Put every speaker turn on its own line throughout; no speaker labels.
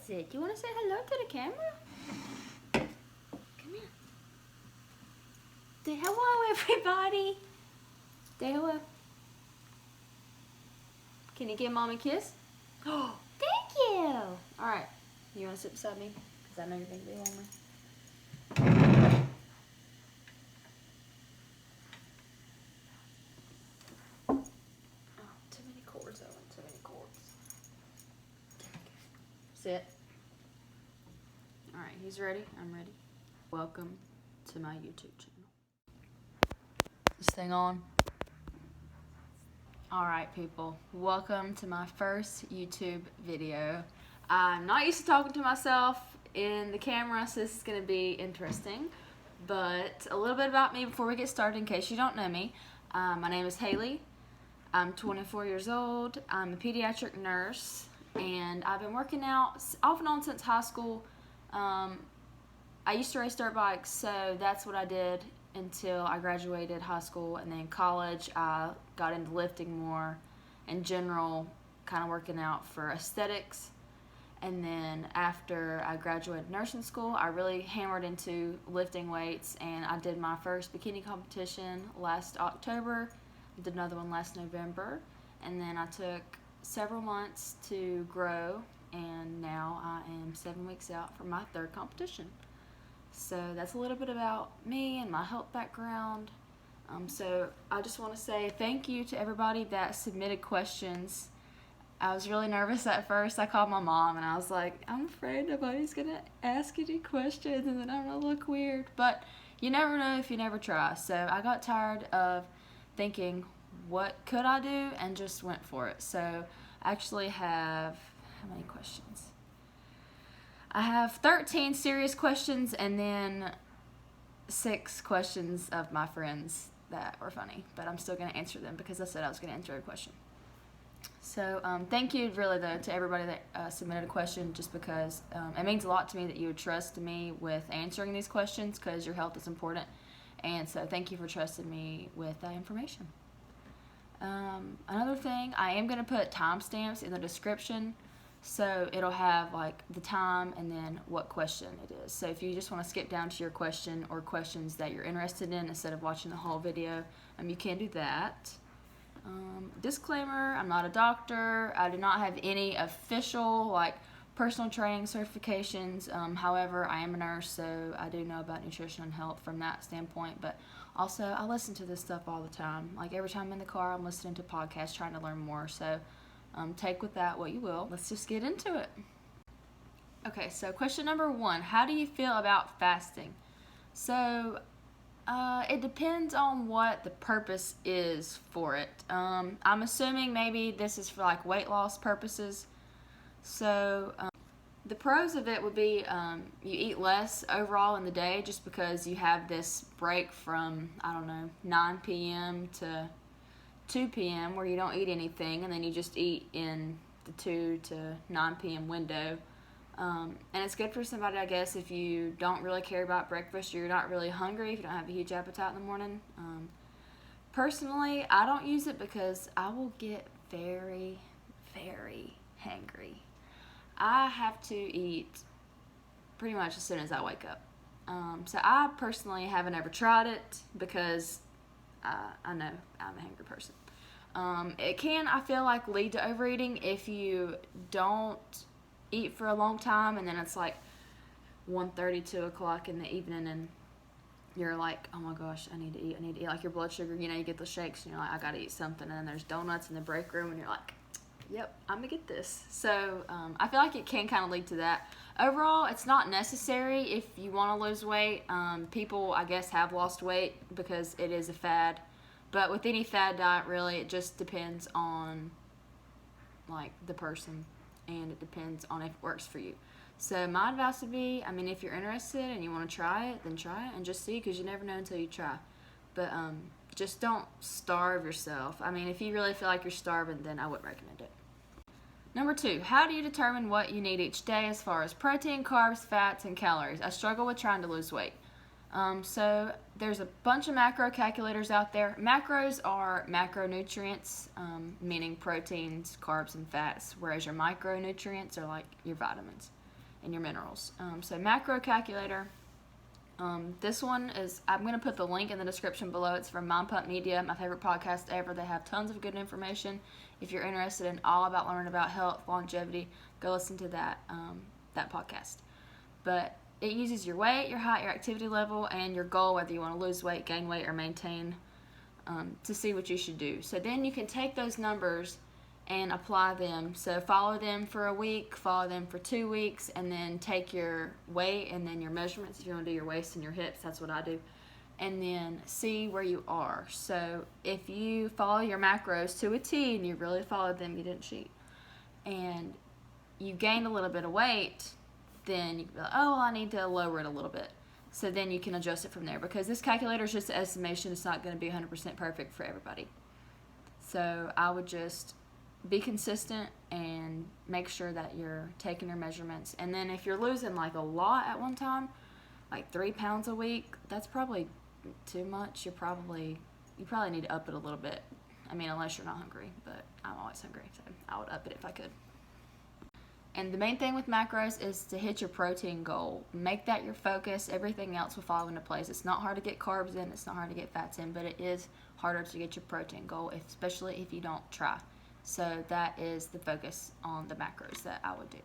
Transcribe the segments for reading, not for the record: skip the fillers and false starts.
it. You want to say hello to the camera? Come here. Say hello, everybody. Say hello. Can you give Mom a kiss? Oh, thank you. All right. You want to sit beside me? Because I know you're going to be lonely. Oh, too many cords, Owen. Too many cords. Sit. All right. He's ready. I'm ready. Welcome to my YouTube channel. This thing on? Alright people, welcome to my first YouTube video. I'm not used to talking to myself in the camera, so this is going to be interesting. But a little bit about me before we get started in case you don't know me. My name is Haley. I'm 24 years old. I'm a pediatric nurse and I've been working out off and on since high school. I used to race dirt bikes, so that's what I did until I graduated high school, and then college I got into lifting more in general, kind of working out for aesthetics. And then after I graduated nursing school, I really hammered into lifting weights, and I did my first bikini competition last October, did another one last November, and then I took several months to grow, and now I am 7 weeks out from my third competition. So that's a little bit about me and my health background. So I just want to say thank you to everybody that submitted questions. I was really nervous at first. I called my mom and I was like, I'm afraid nobody's going to ask any questions and then I'm going to look weird. But you never know if you never try. So I got tired of thinking, what could I do? And just went for it. So I actually have, how many questions? I have 13 serious questions and then 6 questions of my friends that were funny, but I'm still going to answer them because I said I was going to answer a question. So thank you really though to everybody that submitted a question, just because it means a lot to me that you would trust me with answering these questions, because your health is important, and so thank you for trusting me with that information. Another thing, I am going to put timestamps in the description. So it'll have like the time and then what question it is. So if you just want to skip down to your question or questions that you're interested in instead of watching the whole video, you can do that. Disclaimer, I'm not a doctor. I do not have any official like personal training certifications. However, I am a nurse, so I do know about nutrition and health from that standpoint. But also, I listen to this stuff all the time. Like every time I'm in the car, I'm listening to podcasts trying to learn more. So take with that what you will. Let's just get into it. Okay, so question number 1, how do you feel about fasting? So it depends on what the purpose is for it. I'm assuming maybe this is for like weight loss purposes. So the pros of it would be you eat less overall in the day, just because you have this break from, I don't know, 9 p.m. to 2 p.m. where you don't eat anything, and then you just eat in the 2 to 9 p.m. window. And it's good for somebody, I guess, if you don't really care about breakfast, or you're not really hungry, if you don't have a huge appetite in the morning. Personally, I don't use it because I will get very, very hangry. I have to eat pretty much as soon as I wake up. So I personally haven't ever tried it because I know I'm a hungry person. It can, I feel like, lead to overeating if you don't eat for a long time, and then it's like 1:30, 2 o'clock in the evening, and you're like, oh my gosh, I need to eat. Like your blood sugar, you get the shakes, and you're like, I gotta eat something, and then there's donuts in the break room, and you're like, yep, I'm gonna get this. So I feel like it can kind of lead to that. Overall, it's not necessary if you want to lose weight. People, I guess, have lost weight because it is a fad. But with any fad diet, really, it just depends on like the person, and it depends on if it works for you. So my advice would be, if you're interested and you want to try it, then try it and just see, because you never know until you try. But just don't starve yourself. If you really feel like you're starving, then I wouldn't recommend it. Number 2, how do you determine what you need each day as far as protein, carbs, fats, and calories? I struggle with trying to lose weight. So there's a bunch of macro calculators out there. Macros are macronutrients, meaning proteins, carbs, and fats, whereas your micronutrients are like your vitamins. and your minerals. So macro calculator. This one is, I'm going to put the link in the description below. It's from Mind Pump Media, my favorite podcast ever. They have tons of good information. If you're interested in all about learning about health, longevity, go listen to that podcast. But it uses your weight, your height, your activity level, and your goal, whether you want to lose weight, gain weight, or maintain, to see what you should do. So then you can take those numbers and apply them. So follow them for a week, follow them for 2 weeks, and then take your weight and then your measurements. If you want to do your waist and your hips, that's what I do. And then see where you are. So if you follow your macros to a T and you really followed them, you didn't cheat, and you gained a little bit of weight, then you can be like, oh, well, I need to lower it a little bit. So then you can adjust it from there, because this calculator is just an estimation. It's not going to be 100% perfect for everybody. So I would just be consistent and make sure that you're taking your measurements. And then if you're losing like a lot at one time, like 3 pounds a week, that's probably too much. You probably need to up it a little bit. I mean, unless you're not hungry, but I'm always hungry, so I would up it if I could. And the main thing with macros is to hit your protein goal. Make that your focus. Everything else will fall into place. It's not hard to get carbs in. It's not hard to get fats in, but it is harder to get your protein goal, especially if you don't try. So that is the focus on the macros that I would do.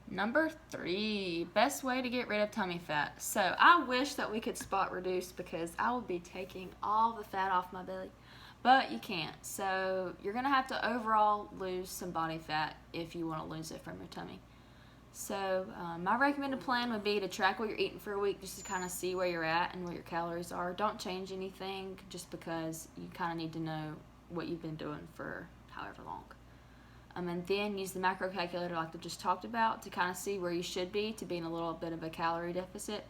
Number 3, best way to get rid of tummy fat. So I wish that we could spot reduce, because I would be taking all the fat off my belly, but you can't. So you're going to have to overall lose some body fat if you want to lose it from your tummy. So my recommended plan would be to track what you're eating for a week, just to kind of see where you're at and what your calories are. Don't change anything, just because you kind of need to know what you've been doing for however long. And then use the macro calculator like we just talked about to kind of see where you should be to be in a little bit of a calorie deficit,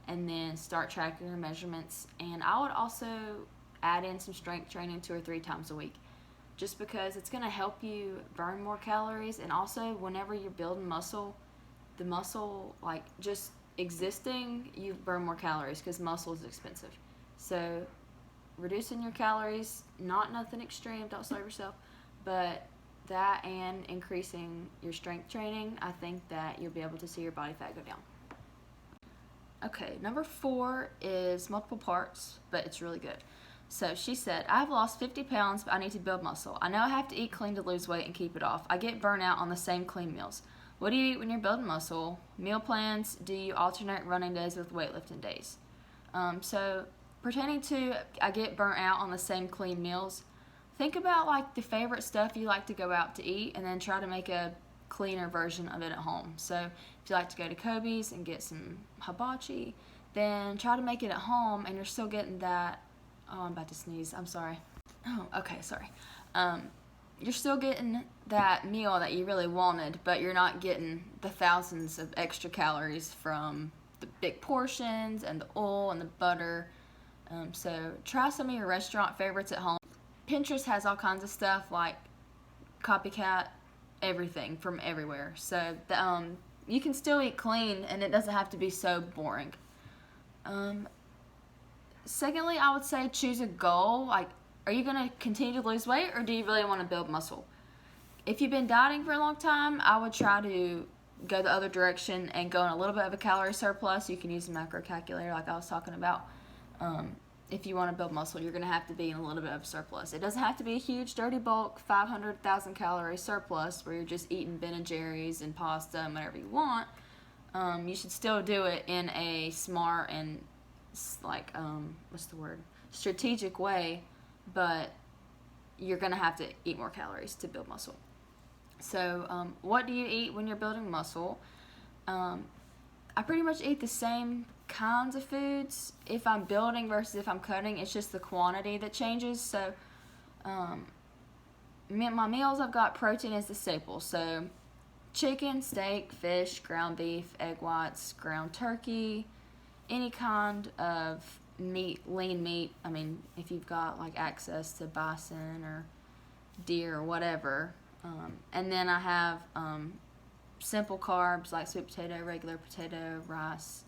and then start tracking your measurements. And I would also add in some strength training 2 or 3 times a week, just because it's going to help you burn more calories. And also, whenever you're building muscle, the muscle, like just existing, you burn more calories because muscle is expensive. So reducing your calories, nothing extreme, don't starve yourself, but that and increasing your strength training, I think that you'll be able to see your body fat go down. Okay, number 4 is multiple parts, but it's really good. So she said, I've lost 50 pounds, but I need to build muscle. I know I have to eat clean to lose weight and keep it off. I get burnt out on the same clean meals. What do you eat when you're building muscle? Meal plans, do you alternate running days with weightlifting days? So pertaining to I get burnt out on the same clean meals, think about like the favorite stuff you like to go out to eat, and then try to make a cleaner version of it at home. So if you like to go to Kobe's and get some hibachi, then try to make it at home, and you're still getting that, oh, I'm about to sneeze, I'm sorry. Oh, okay, sorry. You're still getting that meal that you really wanted, but you're not getting the thousands of extra calories from the big portions and the oil and the butter. So try some of your restaurant favorites at home. Pinterest has all kinds of stuff like copycat everything from everywhere. So you can still eat clean, and it doesn't have to be so boring. Secondly, I would say choose a goal. Like, are you going to continue to lose weight, or do you really want to build muscle? If you've been dieting for a long time, I would try to go the other direction and go in a little bit of a calorie surplus. You can use a macro calculator like I was talking about. If you want to build muscle, you're going to have to be in a little bit of a surplus. It doesn't have to be a huge, dirty bulk, 500,000 calorie surplus where you're just eating Ben & Jerry's and pasta and whatever you want. You should still do it in a smart and, like, strategic way, but you're going to have to eat more calories to build muscle. So what do you eat when you're building muscle? I pretty much eat the same kinds of foods if I'm building versus if I'm cutting. It's just the quantity that changes. So my meals, I've got protein as the staple. So chicken, steak, fish, ground beef, egg whites, ground turkey, any kind of meat, lean meat. I mean, if you've got like access to bison or deer or whatever. And then I have simple carbs like sweet potato, regular potato, rice,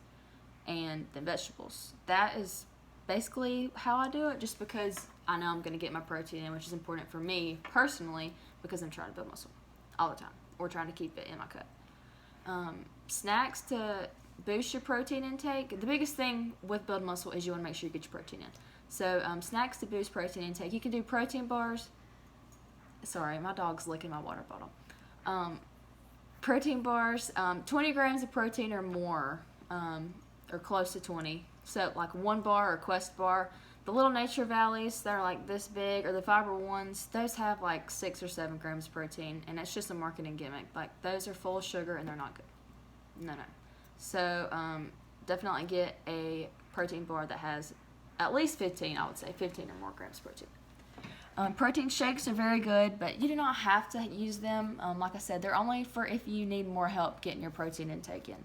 and the vegetables. That is basically how I do it, just because I know I'm going to get my protein in, which is important for me personally, because I'm trying to build muscle all the time, or trying to keep it in my cut. snacks to boost your protein intake. The biggest thing with build muscle is you want to make sure you get your protein in. So snacks to boost protein intake. You can do protein bars. Sorry, my dog's licking my water bottle. Protein bars, 20 grams of protein or more, or close to 20. So like 1 bar or Quest bar. The little Nature Valleys that are like this big, or the fiber ones, those have like 6 or 7 grams of protein, and it's just a marketing gimmick. Like, those are full of sugar and they're not good. No. So definitely get a protein bar that has at least 15, I would say 15 or more grams of protein. Protein shakes are very good, but you do not have to use them. Like I said, they're only for if you need more help getting your protein intake in.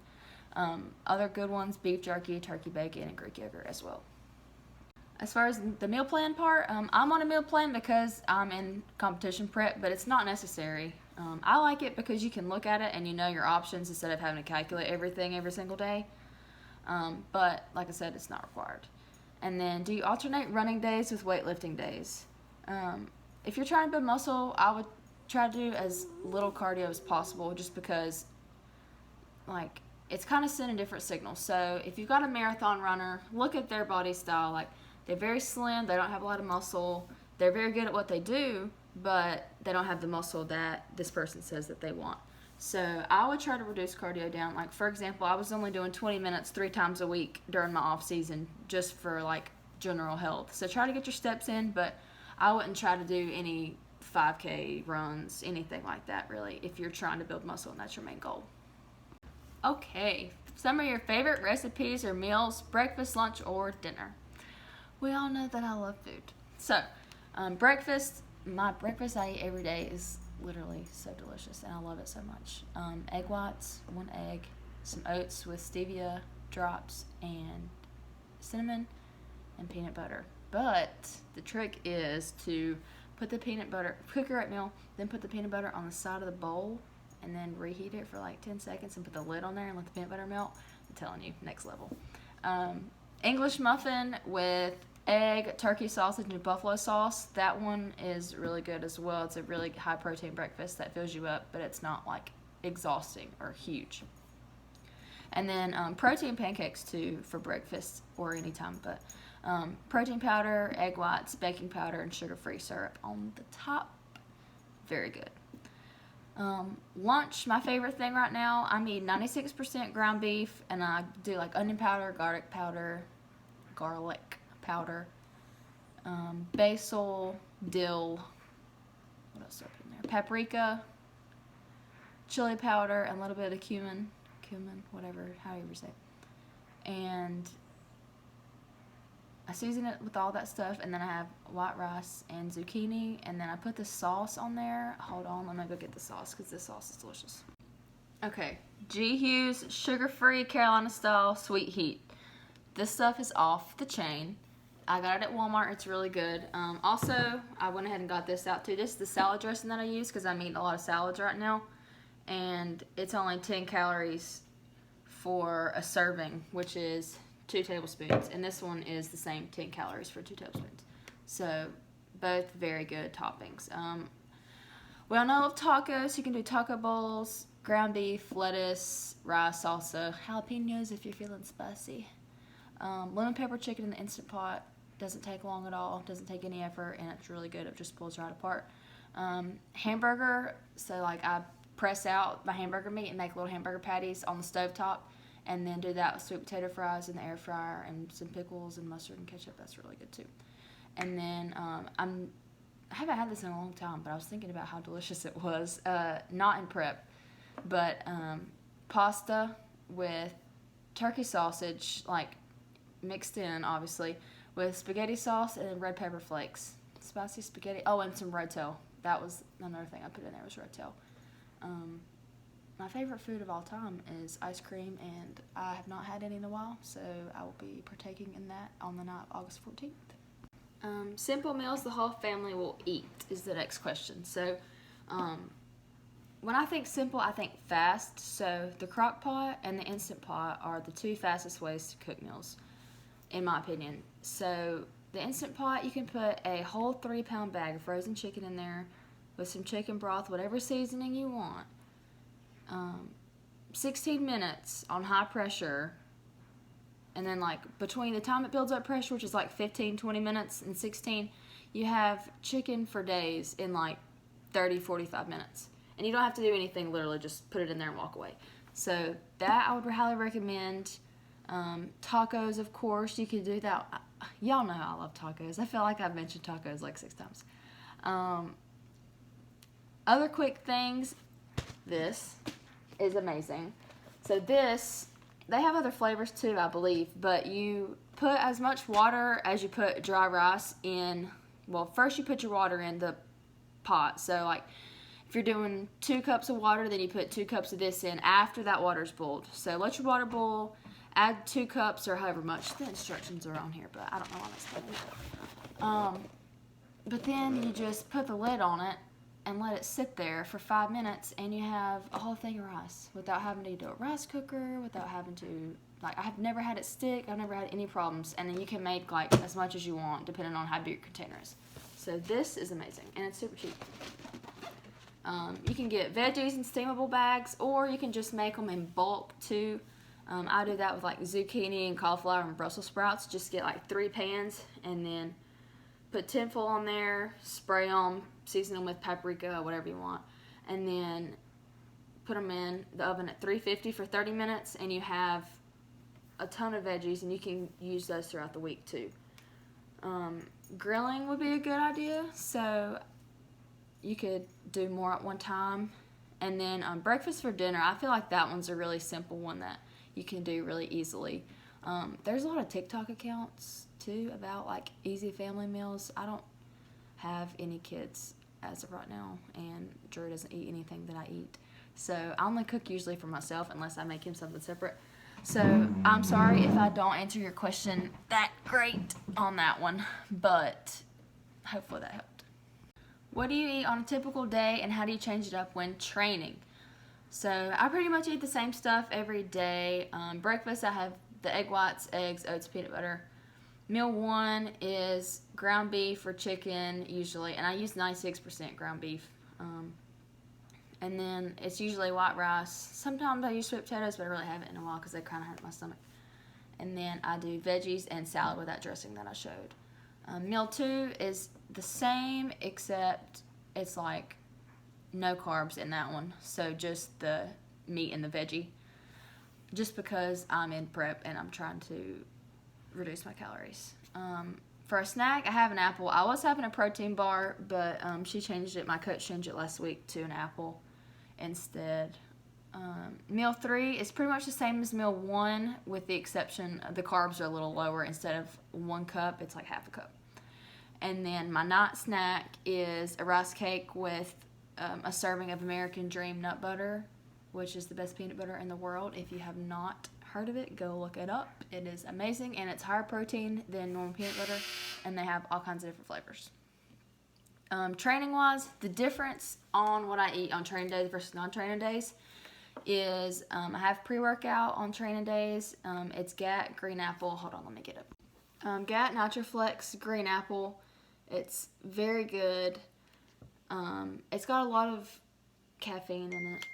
Other good ones, beef jerky, turkey bacon, and Greek yogurt as well. As far as the meal plan part, I'm on a meal plan because I'm in competition prep, but it's not necessary. I like it because you can look at it and you know your options instead of having to calculate everything every single day. But like I said, it's not required. And then, do you alternate running days with weightlifting days? If you're trying to build muscle, I would try to do as little cardio as possible, just because, like, it's kind of sending different signals. So if you've got a marathon runner, look at their body style. Like, they're very slim, they don't have a lot of muscle, they're very good at what they do, but they don't have the muscle that this person says that they want. So I would try to reduce cardio down. Like, for example, I was only doing 20 minutes 3 times a week during my off season, just for like general health. So try to get your steps in, but I wouldn't try to do any 5K runs, anything like that, really, if you're trying to build muscle and that's your main goal. Okay, some of your favorite recipes or meals, breakfast, lunch, or dinner. We all know that I love food. So, breakfast, my breakfast I eat every day is literally so delicious, and I love it so much. Egg whites, 1 egg, some oats with stevia drops, and cinnamon, and peanut butter. But the trick is to put the peanut butter, cook your oatmeal, then put the peanut butter on the side of the bowl, and then reheat it for like 10 seconds and put the lid on there and let the peanut butter melt. I'm telling you, next level. English muffin with egg, turkey sausage, and buffalo sauce. That one is really good as well. It's a really high protein breakfast that fills you up, but it's not like exhausting or huge. And then protein pancakes too for breakfast or anytime, but protein powder, egg whites, baking powder, and sugar-free syrup on the top. Very good. Lunch, my favorite thing right now, I'm eating 96% ground beef, and I do like onion powder, garlic powder, basil, dill, what else do I put in there? Paprika, chili powder, and a little bit of cumin, whatever, however you say it. And I season it with all that stuff, and then I have white rice and zucchini, and then I put the sauce on there. Hold on, let me go get the sauce, because this sauce is delicious. Okay, G. Hughes sugar-free Carolina style sweet heat. This stuff is off the chain. I got it at Walmart. It's really good. Also, I went ahead and got this out too. This is the salad dressing that I use because I'm eating a lot of salads right now, and it's only 10 calories for a serving, which is 2 tablespoons, and this one is the same 10 calories for 2 tablespoons. So both very good toppings. We all know of tacos. You can do taco bowls, ground beef, lettuce, rice, salsa, jalapenos if you're feeling spicy. Lemon pepper chicken in the Instant Pot. Doesn't take long at all, doesn't take any effort, and it's really good. It just pulls right apart. Hamburger, so like I press out my hamburger meat and make little hamburger patties on the stovetop, and then do that with sweet potato fries in the air fryer and some pickles and mustard and ketchup. That's really good too. And then I haven't had this in a long time, but I was thinking about how delicious it was. Not in prep, but pasta with turkey sausage, like mixed in, obviously, with spaghetti sauce and red pepper flakes. Spicy spaghetti. Oh, and some rotel. That was another thing I put in there was rotel. My favorite food of all time is ice cream, and I have not had any in a while, so I will be partaking in that on the night of August 14th. Simple meals the whole family will eat is the next question. So when I think simple, I think fast. So the crock pot and the Instant Pot are the 2 fastest ways to cook meals, in my opinion. So the Instant Pot, you can put a whole 3-pound bag of frozen chicken in there with some chicken broth, whatever seasoning you want. 16 minutes on high pressure, and then like between the time it builds up pressure, which is like 15-20 minutes, and 16, you have chicken for days in like 30-45 minutes. And you don't have to do anything, literally just put it in there and walk away. So that I would highly recommend. Tacos, of course, you could do that. Y'all know I love tacos. I feel like I've mentioned tacos like 6 times. Other quick things, this is amazing. So this, they have other flavors too, I believe, but you put as much water as you put dry rice in. Well, first you put your water in the pot. So like if you're doing 2 cups of water, then you put 2 cups of this in after that water's boiled. So let your water boil, add 2 cups or however much. The instructions are on here, but I don't know why that's funny. But then you just put the lid on it and let it sit there for 5 minutes, and you have a whole thing of rice without having to do a rice cooker, without having to, like, I've never had it stick, I've never had any problems, and then you can make like as much as you want depending on how big your container is. So this is amazing, and it's super cheap. You can get veggies in steamable bags, or you can just make them in bulk too. I do that with like zucchini and cauliflower and Brussels sprouts. Just get like 3 pans and then put tinfoil on there, spray them, season them with paprika, whatever you want, and then put them in the oven at 350 for 30 minutes, and you have a ton of veggies, and you can use those throughout the week too. Grilling would be a good idea, so you could do more at one time. And then breakfast for dinner, I feel like that one's a really simple one that you can do really easily. There's a lot of TikTok accounts too about like easy family meals. I don't have any kids as of right now, and Drew doesn't eat anything that I eat, so I only cook usually for myself unless I make him something separate. So I'm sorry if I don't answer your question that great on that one, but hopefully that helped. What do you eat on a typical day, and how do you change it up when training? So I pretty much eat the same stuff every day. Breakfast, I have the egg whites, eggs, oats, peanut butter. Meal 1 is ground beef or chicken usually, and I use 96% ground beef. And then it's usually white rice. Sometimes I use sweet potatoes, but I really haven't in a while because they kind of hurt my stomach. And then I do veggies and salad with that dressing that I showed. Meal 2 is the same, except it's like no carbs in that one, so just the meat and the veggie, just because I'm in prep and I'm trying to reduce my calories. For a snack, I have an apple. I was having a protein bar, but she changed it. My coach changed it last week to an apple instead. Meal 3 is pretty much the same as meal 1, with the exception the carbs are a little lower. Instead of 1 cup, it's like half a cup. And then my night snack is a rice cake with a serving of American Dream nut butter, which is the best peanut butter in the world. If you have not heard of it, go look it up. It is amazing, and it's higher protein than normal peanut butter, and they have all kinds of different flavors. Training wise, the difference on what I eat on training days versus non-training days is I have pre-workout on training days. It's GAT green apple. Hold on, let me get it. GAT NitroFlex green apple. It's very good. It's got a lot of caffeine in it.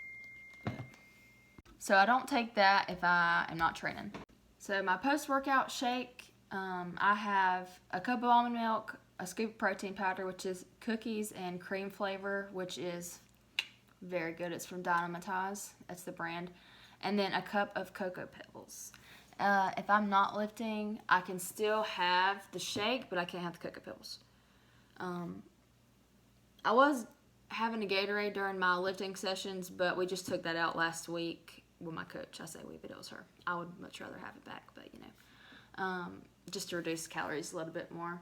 So I don't take that if I am not training. So my post-workout shake, I have a cup of almond milk, a scoop of protein powder, which is cookies and cream flavor, which is very good. It's from Dynamitize. That's the brand. And then a cup of cocoa pebbles. If I'm not lifting, I can still have the shake, but I can't have the cocoa pebbles. I was having a Gatorade during my lifting sessions, but we just took that out last week with my coach. I say we, but it was her. I would much rather have it back, but you know, just to reduce calories a little bit more.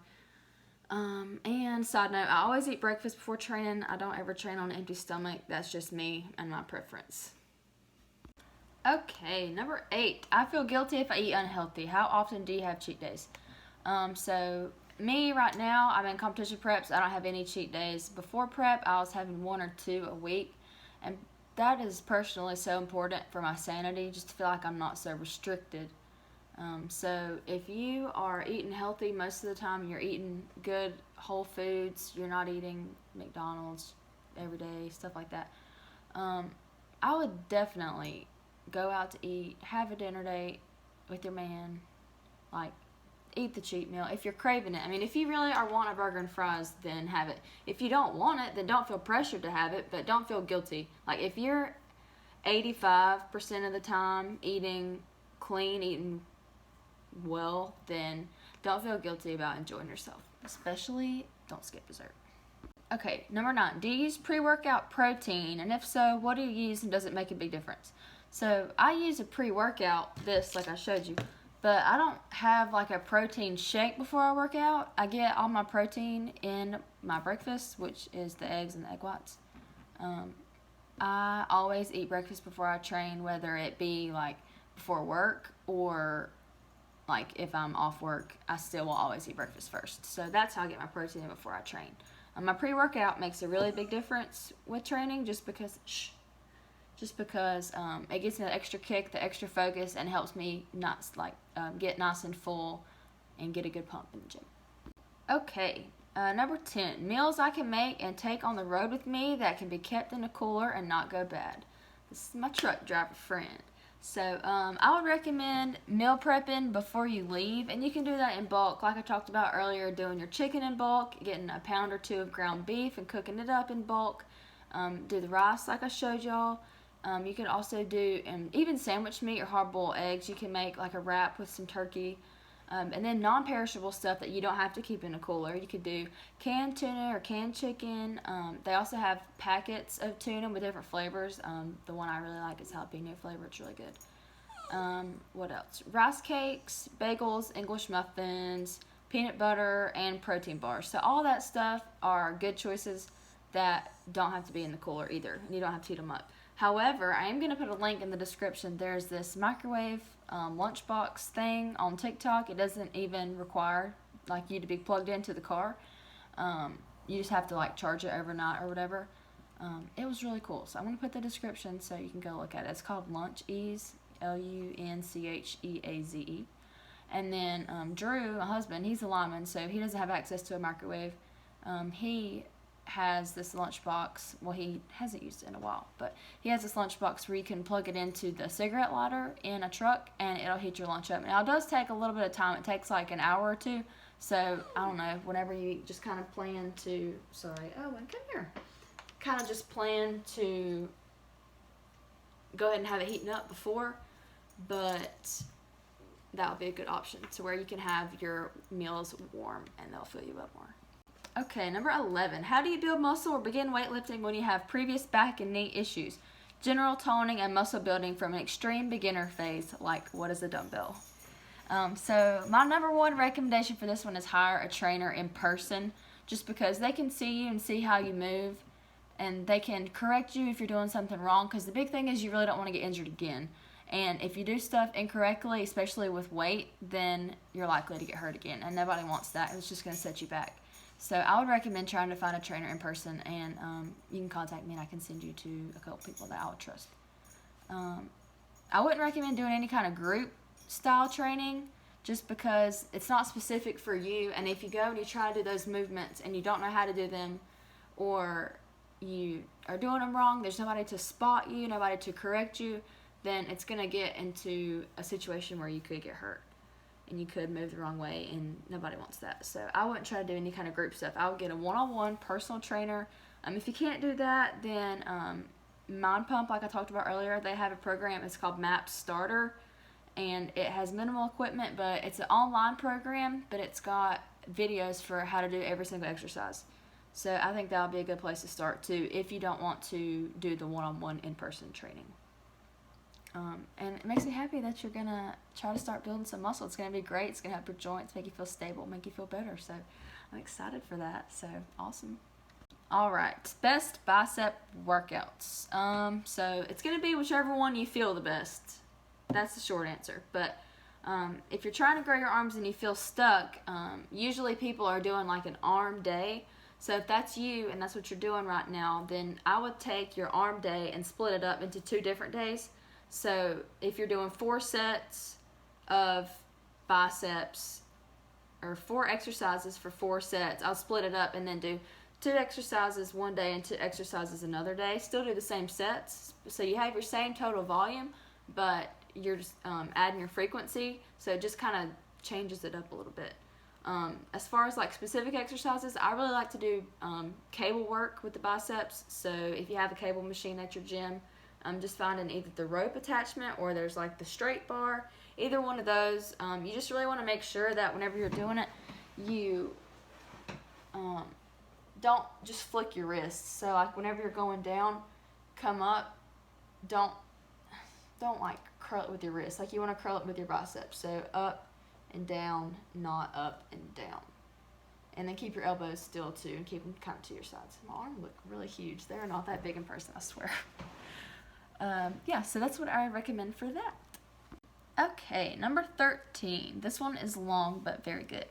And side note, I always eat breakfast before training. I don't ever train on an empty stomach. That's just me and my preference. Okay, number 8. I feel guilty if I eat unhealthy. How often do you have cheat days? So me right now, I'm in competition preps. I don't have any cheat days. Before prep, I was having 1 or 2 a week, and that is personally so important for my sanity, just to feel like I'm not so restricted. So if you are eating healthy most of the time, you're eating good whole foods, you're not eating McDonald's every day, stuff like that, I would definitely go out to eat, have a dinner date with your man, like, eat the cheat meal if you're craving it. I mean, if you really are wanting a burger and fries, then have it. If you don't want it, then don't feel pressured to have it, but don't feel guilty. Like, if you're 85% of the time eating clean, eating well, then don't feel guilty about enjoying yourself. Especially, don't skip dessert. Okay, number 9. Do you use pre-workout protein? And if so, what do you use, and does it make a big difference? So, I use a pre-workout, this, like I showed you. But I don't have like a protein shake before I work out. I get all my protein in my breakfast, which is the eggs and the egg whites. I always eat breakfast before I train, whether it be like before work or like if I'm off work, I still will always eat breakfast first. So that's how I get my protein in before I train. My pre-workout makes a really big difference with training just because it gives me the extra kick, the extra focus, and helps me not get nice and full and get a good pump in the gym. Okay, number 10, meals I can make and take on the road with me that can be kept in a cooler and not go bad. This is my truck driver friend. So I would recommend meal prepping before you leave, and you can do that in bulk, like I talked about earlier, doing your chicken in bulk, getting a pound or 2 of ground beef and cooking it up in bulk. Do the rice like I showed y'all. You can also do even sandwich meat or hard-boiled eggs. You can make like a wrap with some turkey. And then non-perishable stuff that you don't have to keep in a cooler. You could do canned tuna or canned chicken. They also have packets of tuna with different flavors. The one I really like is jalapeno flavor. It's really good. What else? Rice cakes, bagels, English muffins, peanut butter, and protein bars. So all that stuff are good choices that don't have to be in the cooler either. And you don't have to heat them up. However, I am going to put a link in the description. There's this microwave lunchbox thing on TikTok. It doesn't even require like you to be plugged into the car. You just have to like charge it overnight or whatever. It was really cool. So I'm going to put the description so you can go look at it. It's called Luncheaze, Luncheaze. And then Drew, my husband, he's a lineman, so he doesn't have access to a microwave. He has this lunchbox. Well, he hasn't used it in a while, but he has this lunchbox where you can plug it into the cigarette lighter in a truck and it'll heat your lunch up. Now, it does take a little bit of time. It takes like an hour or 2. So, I don't know, whenever you just kind of plan to, come here. Kind of just plan to go ahead and have it heating up before, but that would be a good option to where you can have your meals warm and they'll fill you up more. Okay, number 11. How do you build muscle or begin weightlifting when you have previous back and knee issues? General toning and muscle building from an extreme beginner phase, like what is a dumbbell? So my number 1 recommendation for this one is hire a trainer in person, just because they can see you and see how you move, and they can correct you if you're doing something wrong, because the big thing is you really don't want to get injured again. And if you do stuff incorrectly, especially with weight, then you're likely to get hurt again, and nobody wants that. It's just going to set you back. So I would recommend trying to find a trainer in person, and you can contact me and I can send you to a couple people that I would trust. I wouldn't recommend doing any kind of group style training just because it's not specific for you, and if you go and you try to do those movements and you don't know how to do them, or you are doing them wrong, there's nobody to spot you, nobody to correct you, then it's going to get into a situation where you could get hurt. And you could move the wrong way, and nobody wants that. So I wouldn't try to do any kind of group stuff. I would get a one-on-one personal trainer. If you can't do that, then Mind Pump, like I talked about earlier, they have a program. It's called Map Starter, and it has minimal equipment, but it's an online program, but it's got videos for how to do every single exercise. So I think that would be a good place to start, too, if you don't want to do the one-on-one in-person training. And it makes me happy that you're going to try to start building some muscle. It's going to be great. It's going to help your joints, make you feel stable, make you feel better. So I'm excited for that. So awesome. All right. Best bicep workouts. So it's going to be whichever one you feel the best. That's the short answer. But if you're trying to grow your arms and you feel stuck, usually people are doing like an arm day. So if that's you and that's what you're doing right now, then I would take your arm day and split it up into 2 different days. So if you're doing 4 sets of biceps, or 4 exercises for 4 sets, I'll split it up and then do 2 exercises one day and 2 exercises another day. Still do the same sets, so you have your same total volume, but you're just adding your frequency, so it just kind of changes it up a little bit. As far as like specific exercises, I really like to do cable work with the biceps. So if you have a cable machine at your gym, just finding either the rope attachment or there's like the straight bar, either one of those. You just really want to make sure that whenever you're doing it, you don't just flick your wrists. So like whenever you're going down, come up, don't like curl it with your wrist. Like you want to curl it with your biceps. So up and down, not up and down. And then keep your elbows still too, and keep them kind of to your sides. My arms look really huge. They're not that big in person, I swear. Yeah, so that's what I recommend for that. Okay, number 13. This one is long but very good.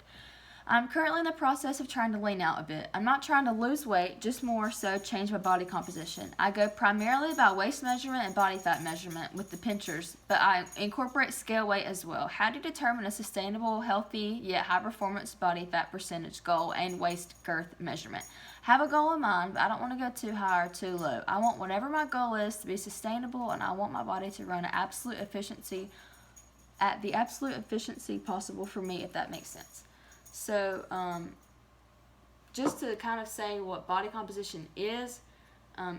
I'm currently in the process of trying to lean out a bit. I'm not trying to lose weight, just more so change my body composition. I go primarily by waist measurement and body fat measurement with the pinchers, but I incorporate scale weight as well. How do you determine a sustainable, healthy, yet high performance body fat percentage goal and waist girth measurement? Have a goal in mind, but I don't want to go too high or too low. I want whatever my goal is to be sustainable, and I want my body to run at the absolute efficiency possible for me, if that makes sense. So, just to kind of say what body composition is,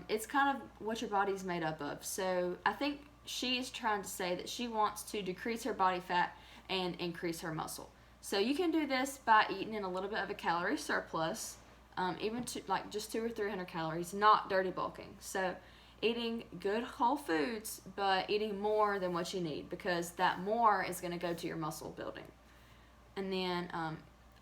it's kind of what your body's made up of. So, I think she is trying to say that she wants to decrease her body fat and increase her muscle. So, you can do this by eating in a little bit of a calorie surplus, even to like just 200 or 300 calories, not dirty bulking. So, eating good whole foods, but eating more than what you need, because that more is going to go to your muscle building. And then,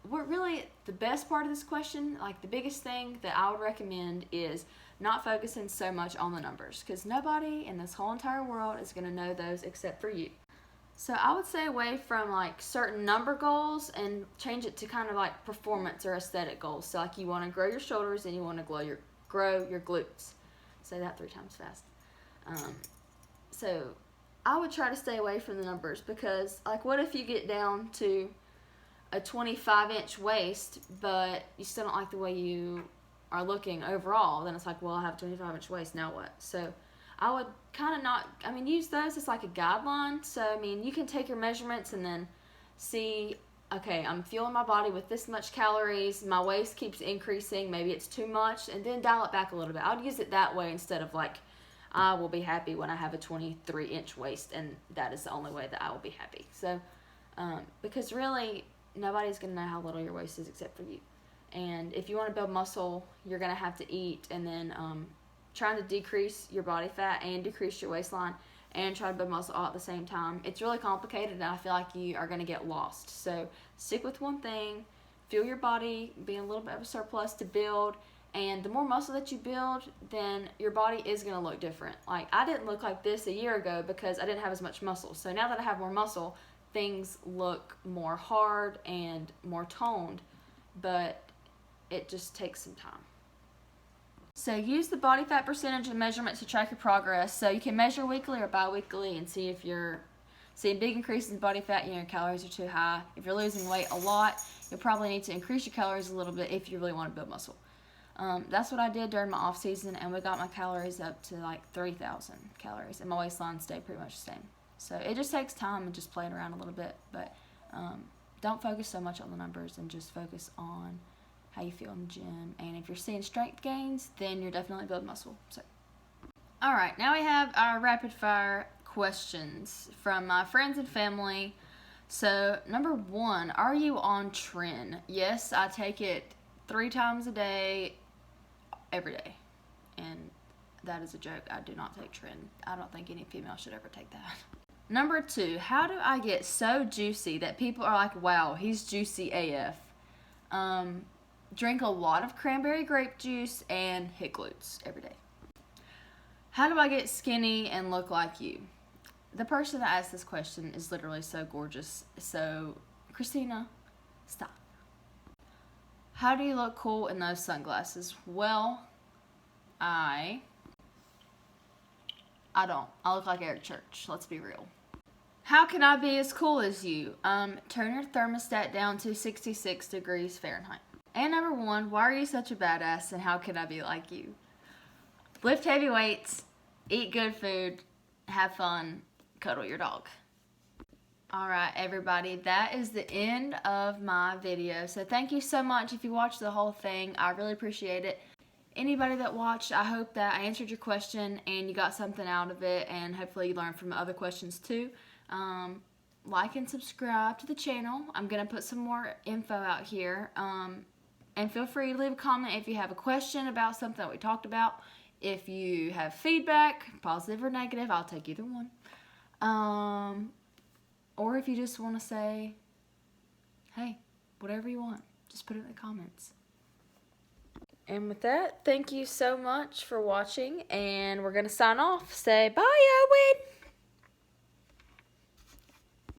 what really the best part of this question, like the biggest thing that I would recommend, is not focusing so much on the numbers, because nobody in this whole entire world is going to know those except for you. So I would stay away from like certain number goals and change it to kind of like performance or aesthetic goals. So like you want to grow your shoulders and you want to grow your glutes. Say that 3 times fast. So I would try to stay away from the numbers, because like what if you get down to a 25-inch waist, but you still don't like the way you are looking overall? Then it's like, well, I have a 25-inch waist, now what? So I would kind of use those as like a guideline. So, I mean, you can take your measurements and then see, okay, I'm fueling my body with this much calories, my waist keeps increasing, maybe it's too much, and then dial it back a little bit. I would use it that way instead of like, I will be happy when I have a 23-inch waist, and that is the only way that I will be happy. So, because really, nobody's going to know how little your waist is except for you. And if you want to build muscle, you're going to have to eat, and then trying to decrease your body fat and decrease your waistline and try to build muscle all at the same time. It's really complicated, and I feel like you are going to get lost. So stick with one thing, feel your body being a little bit of a surplus to build, and the more muscle that you build, then your body is going to look different. Like, I didn't look like this a year ago because I didn't have as much muscle. So now that I have more muscle, things look more hard and more toned, but it just takes some time. So use the body fat percentage and measurement to track your progress. So you can measure weekly or bi-weekly and see if you're seeing big increases in body fat, your calories are too high. If you're losing weight a lot, you'll probably need to increase your calories a little bit if you really want to build muscle. That's what I did during my off season, and we got my calories up to like 3,000 calories, and my waistline stayed pretty much the same. So it just takes time and just playing around a little bit, but don't focus so much on the numbers and just focus on how you feel in the gym. And if you're seeing strength gains, then you're definitely building muscle. So, all right, now we have our rapid fire questions from my friends and family. So number 1, are you on tren? Yes, I take it 3 times a day, every day. And that is a joke. I do not take tren. I don't think any female should ever take that. Number 2, how do I get so juicy that people are like, wow, he's juicy AF? Drink a lot of cranberry grape juice and hit glutes every day. How do I get skinny and look like you? The person that asked this question is literally so gorgeous. So, Christina, stop. How do you look cool in those sunglasses? Well, I don't. I look like Eric Church. Let's be real. How can I be as cool as you? Turn your thermostat down to 66 degrees Fahrenheit. And number 1, why are you such a badass, and how can I be like you? Lift heavy weights, eat good food, have fun, cuddle your dog. Alright everybody, that is the end of my video. So thank you so much if you watched the whole thing. I really appreciate it. Anybody that watched, I hope that I answered your question and you got something out of it, and hopefully you learned from other questions too. Like and subscribe to the channel. I'm going to put some more info out here. And feel free to leave a comment if you have a question about something that we talked about. If you have feedback, positive or negative, I'll take either one. Or if you just want to say, hey, whatever you want, just put it in the comments. And with that, thank you so much for watching, and we're going to sign off. Say bye, Owen!